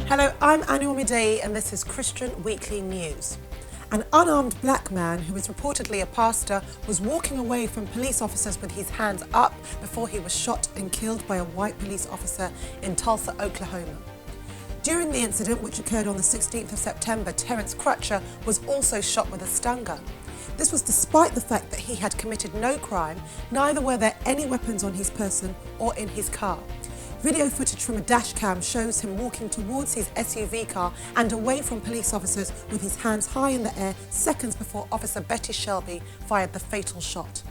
Hello, I'm Omideyi and this is Christian Weekly News. An unarmed black man who is reportedly a pastor was walking away from police officers with his hands up before he was shot and killed by a white police officer in Tulsa, Oklahoma. During the incident, which occurred on the 16th of September, Terrence Crutcher was also shot with a stun gun. This was despite the fact that he had committed no crime, neither were there any weapons on his person or in his car. Video footage from a dash cam shows him walking towards his SUV car and away from police officers with his hands high in the air seconds before Officer Betty Shelby fired the fatal shot.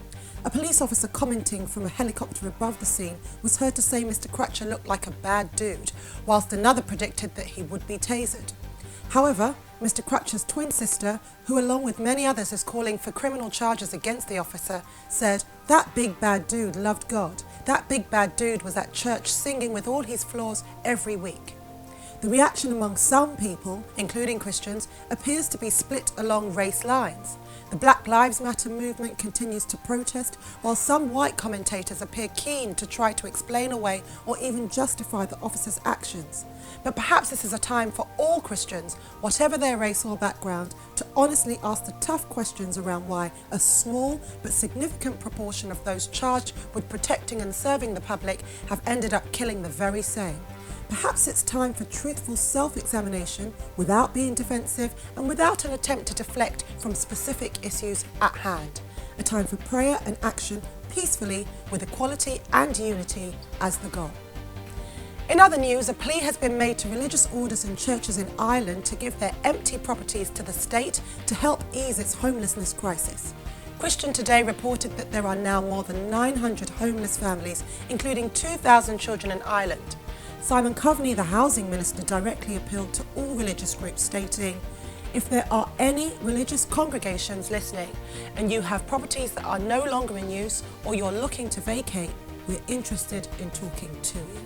A police officer commenting from a helicopter above the scene was heard to say Mr. Crutcher looked like a bad dude, whilst another predicted that he would be tasered. However, Mr. Crutcher's twin sister, who along with many others is calling for criminal charges against the officer, said, "That big bad dude loved God. That big bad dude was at church singing with all his flaws every week." The reaction among some people, including Christians, appears to be split along race lines. The Black Lives Matter movement continues to protest, while some white commentators appear keen to try to explain away or even justify the officer's actions. But perhaps this is a time for all Christians, whatever their race or background, to honestly ask the tough questions around why a small but significant proportion of those charged with protecting and serving the public have ended up killing the very same. Perhaps it's time for truthful self-examination without being defensive and without an attempt to deflect from specific issues at hand. A time for prayer and action peacefully with equality and unity as the goal. In other news, a plea has been made to religious orders and churches in Ireland to give their empty properties to the state to help ease its homelessness crisis. Christian Today reported that there are now more than 900 homeless families, including 2,000 children in Ireland. Simon Coveney, the housing minister, directly appealed to all religious groups, stating, "If there are any religious congregations listening and you have properties that are no longer in use or you're looking to vacate, we're interested in talking to you."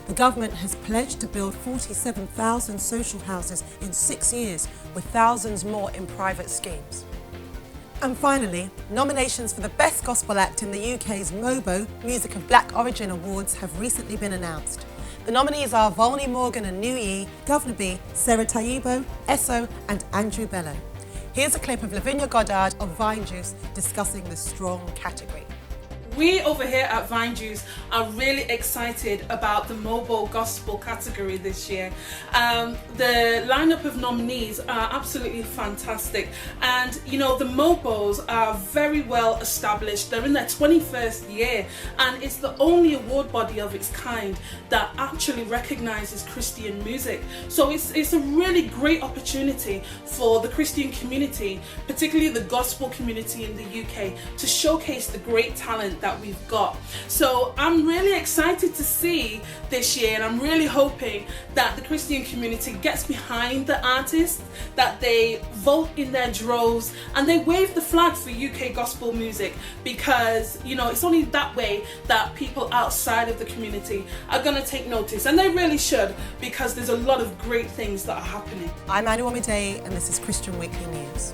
The government has pledged to build 47,000 social houses in 6 years, with thousands more in private schemes. And finally, nominations for the Best Gospel Act in the UK's MOBO Music of Black Origin Awards have recently been announced. The nominees are Volney Morgan and New Ye, Governor B, Sarah Taibo, Esso and Andrew Bello. Here's a clip of Lavinia Goddard of Vine Juice discussing the strong category. We over here at Vine Juice are really excited about the mobile gospel category this year. The lineup of nominees are absolutely fantastic, and you know, the mobos are very well established. They're in their 21st year, and it's the only award body of its kind that actually recognizes Christian music. So it's a really great opportunity for the Christian community, particularly the gospel community in the UK, to showcase the great talent that we've got. So I'm really excited to see this year, and I'm really hoping that the Christian community gets behind the artists, that they vote in their droves and they wave the flag for UK gospel music, because you know, it's only that way that people outside of the community are going to take notice, and they really should, because there's a lot of great things that are happening. I'm Omideyi and this is Christian Weekly News.